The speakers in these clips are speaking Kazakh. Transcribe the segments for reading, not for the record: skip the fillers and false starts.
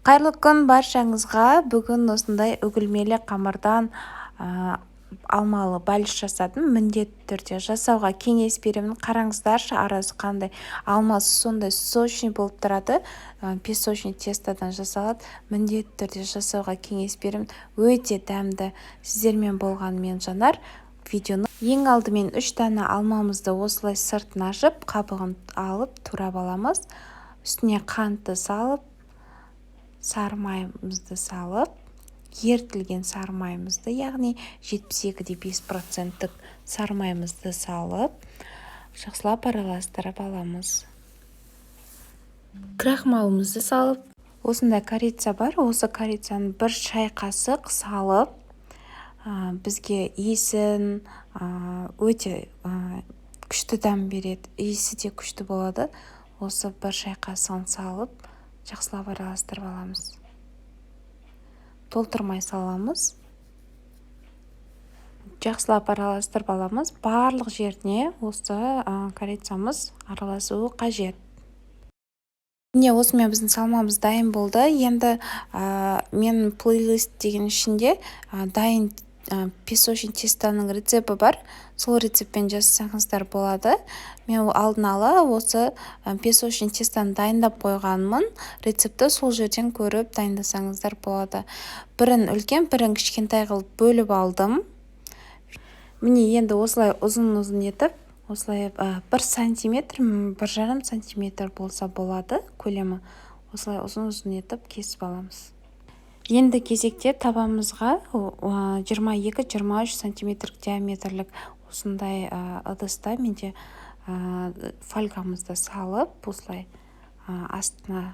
Қайырлы күн баршаңызға. Бүгін осындай үгілмелі қамырдан алмалы бәліш жасадым. Міндетті түрде жасауға кеңес беремін. Қараңыздаршы, арасы қандай. Алмасы сондай сочный болып тұрады. Песочный тестодан жасалады. Міндетті түрде жасауға кеңес беремін. Өте дәмді. Сіздермен болған мен Жанар. Видеоны ең алдымен 3 дана алмамызды осылай сыртын ашып, қабығын алып, турап аламыз. Үстіне қантты салып, сары майымызды салып, ертілген сары майымызды, яғни 72,5% сары майымызды салып, жақсылап араластырып аламыз. Крахмалымызды салып, осындай корица бар, осы корицаны 1 шай қасық салып, бізге иісін өте күшті дәм береді, иісі де күшті болады. Осы 1 шай қасығын салып, жақсылап араластырып аламыз. Толтырмай саламыз. Жақсылап араластырып аламыз. Барлық жеріне осы корицамыз араласуы қажет. Міне осымен біздің салмамыз дайын болды. Енді мен плейлист деген ішінде дайын песочный тестоның рецепті бар. Сол рецептпен жасасаңыздар болады. Мен алдын ала осы песочный тестоны дайындап қойғанмын. Рецепті сол жерден көріп дайындасаңыздар болады. Бірін үлкен, бірін кішкентай қылып бөліп алдым. Міне енді осылай ұзын-ұзын етіп, осылай 1 сантиметр, 1,5 сантиметр болса болады көлемі. Осылай ұзын-ұзын етіп кесіп аламыз. Енді кезекте табамызға 22-23 сантиметр диаметрлік осындай ыдыста менде фольгамызды салып, осылай астына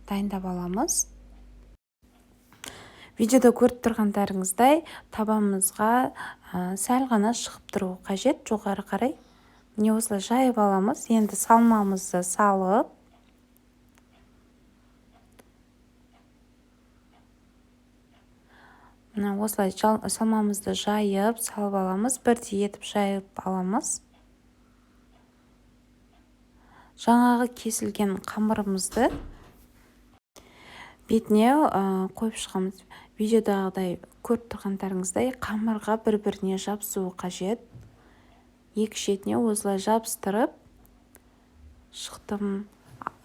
дайындап аламыз. Видеода көріп тұрғандарыңыздай табамызға сәл ғана шығып тұру қажет жоғары қарай. Міне осылай жайып аламыз. Енді салмамызды салып, осылай салмамызды жайып салып аламыз. Бірдей етіп жайып аламыз. Жаңағы кесілген қамырымызды бетіне қойып шығамыз. Видеодағыдай көріп тұрғандарыңыздай қамырға бір-біріне жабысуы қажет. Екі шетіне осылай жабыстырып шықтым.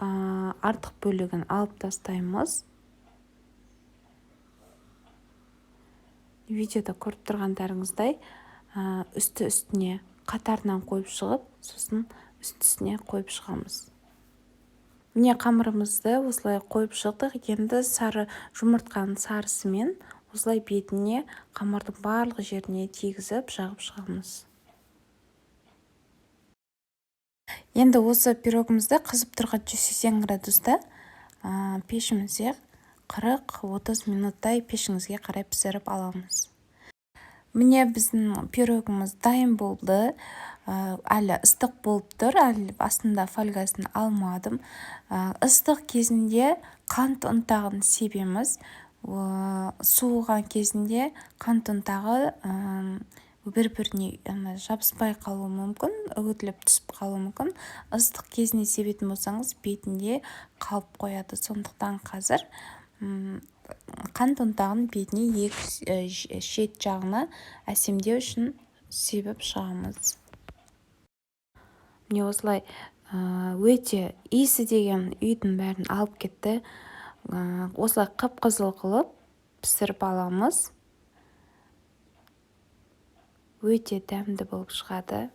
Артық бөлігін алып тастаймыз. Видеода көріп тұрғандарыңыздай үсті-үстіне қатарынан қойып шығып, сосын үсті-үстіне қойып шығамыз. Міне қамырымызды осылай қойып шықтық. Енді сары жұмыртқаның сарысымен осылай бетіне қамырдың барлық жеріне тигізіп жағып шығамыз. Енді осы пирогымызды қызып тұрған 180 градуста пешімізде 40-30 минуттай пешіңізге қарай пісіріп аламыз. Міне біздің пирогымыз дайын болды. Әлі ыстық болып тұр. Әлі астында фольгасын алмадым. Ыстық кезінде қант ұнтағын себеміз. Суыған кезінде қант ұнтағы бір-біріне жабыспай қалуы мүмкін, үгітіліп түсіп қалуы мүмкін. Ыстық кезінде себетін болсаңыз, бетінде қалып қояды. Сондықтан қазір қант ұнтағын бетіне екі шет жағына әсемдеу үшін себіп шығамыз. Міне осылай өте иісі деген үйдің бәрін алып кетті. Осылай қып-қызыл қылып пісіріп аламыз. Өте дәмді болып шығады.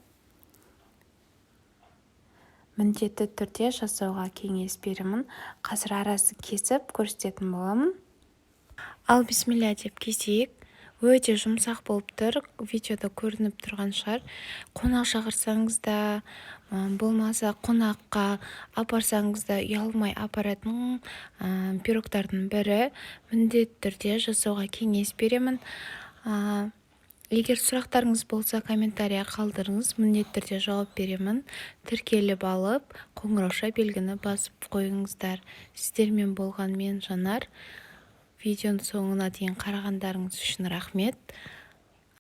Міндетті түрде жасауға кеңес беремін. Қазір арасын кесіп көрсететін боламын. Ал бисмилля деп кесейік. Өте жұмсақ болып тұр. Видеода көрініп тұрған шығар. Қонақ шақырсаңыз да, болмаса қонаққа апарсаңыз да ұялмай апаратын пирогтардың бірі. Міндетті түрде жасауға кеңес беремін. Егер сұрақтарыңыз болса, комментария қалдырыңыз. Міндетті түрде жауап беремін. Тіркеліп алып, қоңырауша белгіні басып қойыңыздар. Сіздермен болған мен Жанар. Видеоның соңына дейін қарағандарыңыз үшін рахмет.